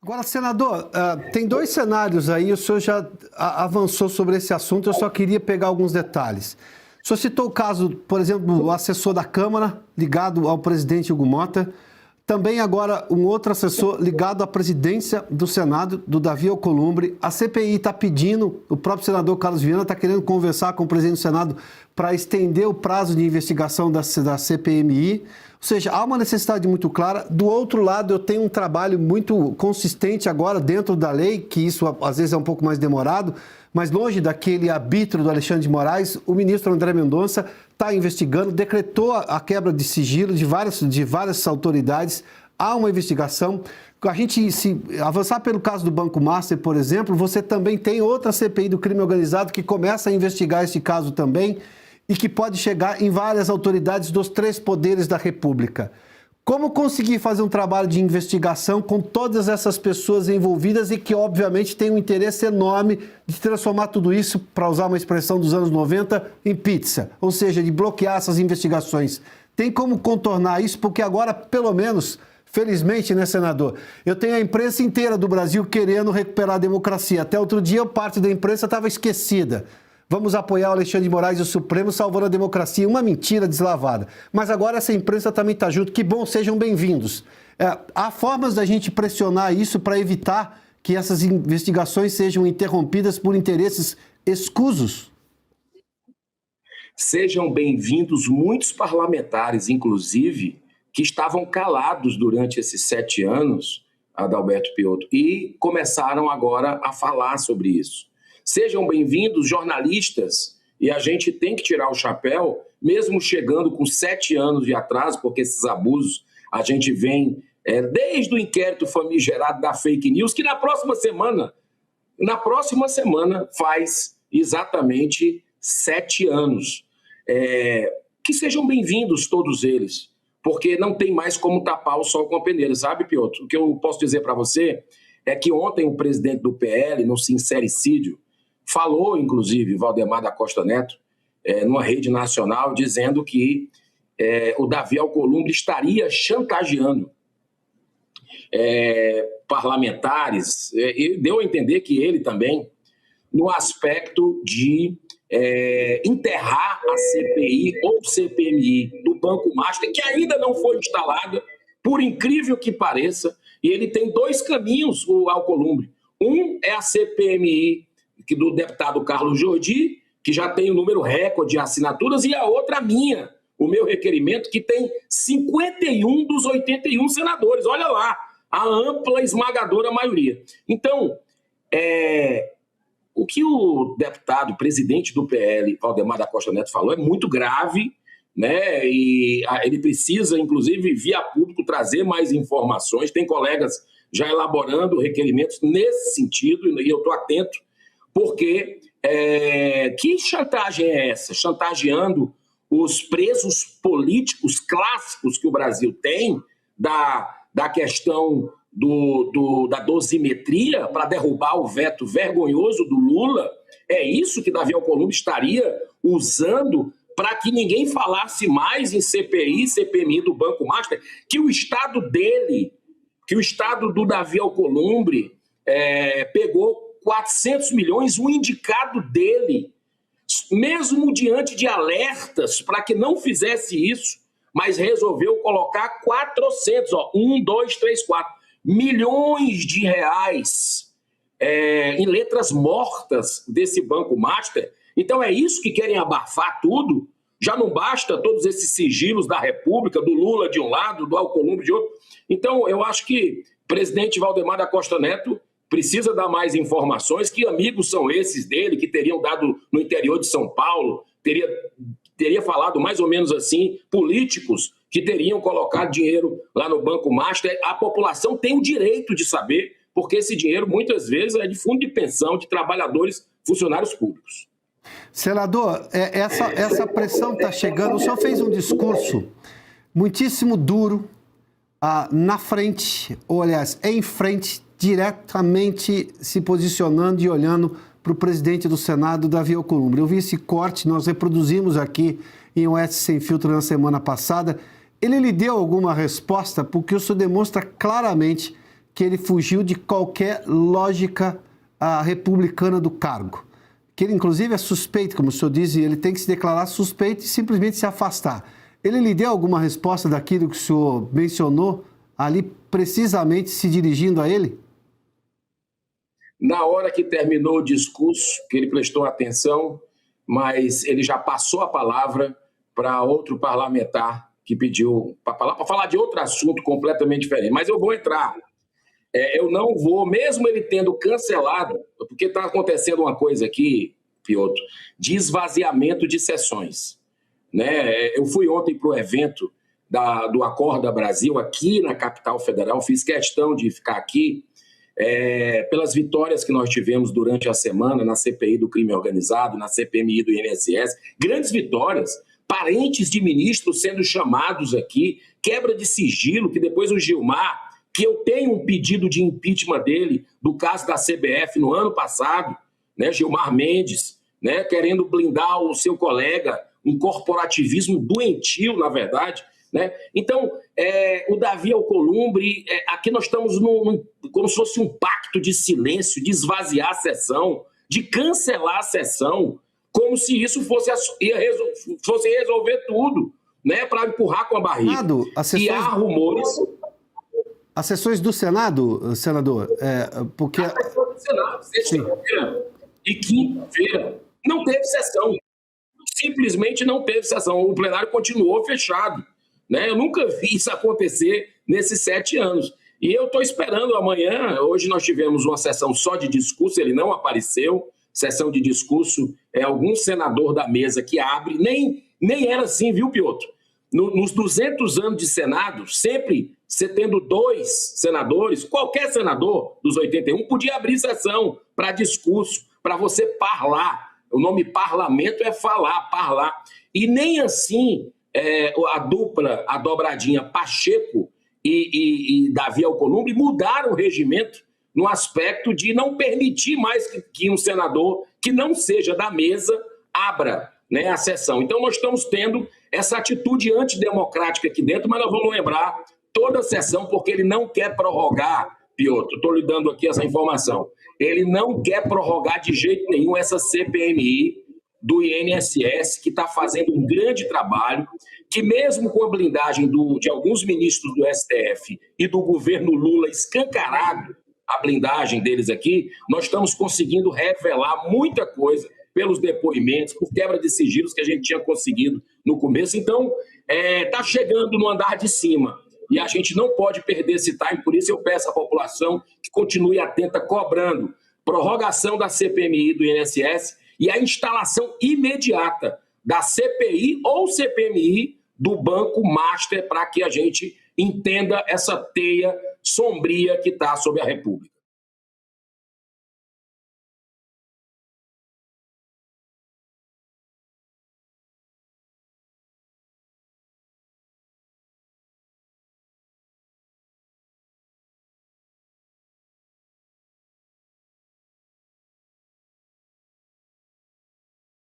Agora, senador, tem dois cenários aí, o senhor já avançou sobre esse assunto, eu só queria pegar alguns detalhes. O senhor citou o caso, por exemplo, do assessor da Câmara, ligado ao presidente Hugo Motta, também agora um outro assessor ligado à presidência do Senado, do Davi Alcolumbre. A CPI está pedindo, o próprio senador Carlos Viana está querendo conversar com o presidente do Senado para estender o prazo de investigação da CPMI. Ou seja, há uma necessidade muito clara. Do outro lado, eu tenho um trabalho muito consistente agora dentro da lei, que isso às vezes é um pouco mais demorado, mas longe daquele arbítrio do Alexandre de Moraes, o ministro André Mendonça está investigando, decretou a quebra de sigilo de várias autoridades. Há uma investigação. A gente, se avançar pelo caso do Banco Master, por exemplo, você também tem outra CPI do crime organizado que começa a investigar esse caso também e que pode chegar em várias autoridades dos três poderes da República. Como conseguir fazer um trabalho de investigação com todas essas pessoas envolvidas e que, obviamente, têm um interesse enorme de transformar tudo isso, para usar uma expressão dos anos 90, em pizza? Ou seja, de bloquear essas investigações. Tem como contornar isso? Porque agora, pelo menos, felizmente, né, senador, eu tenho a imprensa inteira do Brasil querendo recuperar a democracia. Até outro dia, parte da imprensa estava esquecida. Vamos apoiar o Alexandre de Moraes e o Supremo salvando a democracia. Uma mentira deslavada. Mas agora essa imprensa também está junto. Que bom, sejam bem-vindos. Há formas da gente pressionar isso para evitar que essas investigações sejam interrompidas por interesses escusos? Sejam bem-vindos muitos parlamentares, inclusive, que estavam calados durante esses 7 anos, Adalberto Piotto, e começaram agora a falar sobre isso. Sejam bem-vindos jornalistas, e a gente tem que tirar o chapéu, mesmo chegando com 7 anos de atraso, porque esses abusos a gente vem desde o inquérito famigerado da fake news, que na próxima semana faz exatamente 7 anos. Que sejam bem-vindos todos eles, porque não tem mais como tapar o sol com a peneira, sabe, Piotto? O que eu posso dizer para você é que ontem o presidente do PL, no sincericídio, falou, inclusive, Valdemar da Costa Neto, numa rede nacional, dizendo que o Davi Alcolumbre estaria chantageando parlamentares, e deu a entender que ele também, no aspecto de enterrar a CPI ou CPMI do Banco Master, que ainda não foi instalada, por incrível que pareça, e ele tem 2 caminhos, o Alcolumbre. Um é a CPMI do deputado Carlos Jordi, que já tem o número recorde de assinaturas, e a outra, a minha, o meu requerimento, que tem 51 dos 81 senadores. Olha lá, a ampla, esmagadora maioria. Então, o que o deputado, presidente do PL, Valdemar da Costa Neto, falou é muito grave, né? E ele precisa, inclusive, via público, trazer mais informações. Tem colegas já elaborando requerimentos nesse sentido, e eu estou atento, porque que chantagem é essa? Chantageando os presos políticos clássicos que o Brasil tem, da questão da dosimetria para derrubar o veto vergonhoso do Lula. É isso que Davi Alcolumbre estaria usando para que ninguém falasse mais em CPI, CPMI do Banco Master, que o Estado dele, que o Estado do Davi Alcolumbre pegou 400 milhões, o indicado dele, mesmo diante de alertas para que não fizesse isso, mas resolveu colocar 400, 1, 2, 3, 4 milhões de reais em letras mortas desse Banco Master. Então é isso que querem abafar tudo? Já não basta todos esses sigilos da República, do Lula de um lado, do Alcolumbre de outro? Então eu acho que o presidente Valdemar da Costa Neto precisa dar mais informações. Que amigos são esses dele que teriam dado no interior de São Paulo, teria falado mais ou menos assim, políticos que teriam colocado dinheiro lá no Banco Master. A população tem o direito de saber, porque esse dinheiro muitas vezes é de fundo de pensão de trabalhadores, funcionários públicos. Senador, essa pressão está chegando. O senhor fez um discurso muitíssimo duro na frente, ou aliás, em frente, diretamente se posicionando e olhando para o presidente do Senado, Davi Alcolumbre. Eu vi esse corte, nós reproduzimos aqui em Oeste Sem Filtro na semana passada. Ele lhe deu alguma resposta? Porque isso demonstra claramente que ele fugiu de qualquer lógica republicana do cargo. Que ele, inclusive, é suspeito, como o senhor diz, e ele tem que se declarar suspeito e simplesmente se afastar. Ele lhe deu alguma resposta daquilo que o senhor mencionou ali, precisamente se dirigindo a ele? Na hora que terminou o discurso, que ele prestou atenção, mas ele já passou a palavra para outro parlamentar que pediu para falar de outro assunto completamente diferente. Mas eu vou entrar. Eu não vou, mesmo ele tendo cancelado, porque está acontecendo uma coisa aqui, Piotr, de esvaziamento de sessões. Né? Eu fui ontem para o evento do Acorda Brasil, aqui na capital federal, fiz questão de ficar aqui, pelas vitórias que nós tivemos durante a semana na CPI do crime organizado, na CPMI do INSS, grandes vitórias, parentes de ministros sendo chamados aqui, quebra de sigilo, que depois o Gilmar, que eu tenho um pedido de impeachment dele, do caso da CBF no ano passado, né, Gilmar Mendes, né, querendo blindar o seu colega, um corporativismo doentio, na verdade. Né? Então, o Davi Alcolumbre, aqui nós estamos como se fosse um pacto de silêncio, de esvaziar a sessão, de cancelar a sessão, como se isso fosse resolver tudo, né, para empurrar com a barriga. E há rumores... As sessões do Senado, senador, porque... As sessões do Senado, sexta-feira e quinta-feira, não teve sessão. Simplesmente não teve sessão. O plenário continuou fechado. Né? Eu nunca vi isso acontecer nesses 7 anos. E eu estou esperando amanhã. Hoje nós tivemos uma sessão só de discurso, ele não apareceu. Sessão de discurso, algum senador da mesa que abre. Nem era assim, viu, Piotr? Nos 200 anos de Senado, sempre você tendo 2 senadores, qualquer senador dos 81 podia abrir sessão para discurso, para você parlar. O nome parlamento é falar, parlar. E nem assim a dupla, a dobradinha Pacheco e Davi Alcolumbre mudaram o regimento no aspecto de não permitir mais que um senador que não seja da mesa abra, né, a sessão. Então nós estamos tendo essa atitude antidemocrática aqui dentro, mas nós vamos lembrar toda a sessão, porque ele não quer prorrogar, Piotr, estou lhe dando aqui essa informação, ele não quer prorrogar de jeito nenhum essa CPMI do INSS, que está fazendo um grande trabalho, que mesmo com a blindagem de alguns ministros do STF e do governo Lula escancarado, a blindagem deles aqui, nós estamos conseguindo revelar muita coisa pelos depoimentos, por quebra de sigilos que a gente tinha conseguido no começo. Então, está chegando no andar de cima e a gente não pode perder esse time, por isso eu peço à população que continue atenta, cobrando prorrogação da CPMI do INSS e a instalação imediata da CPI ou CPMI do Banco Master para que a gente entenda essa teia sombria que está sobre a República.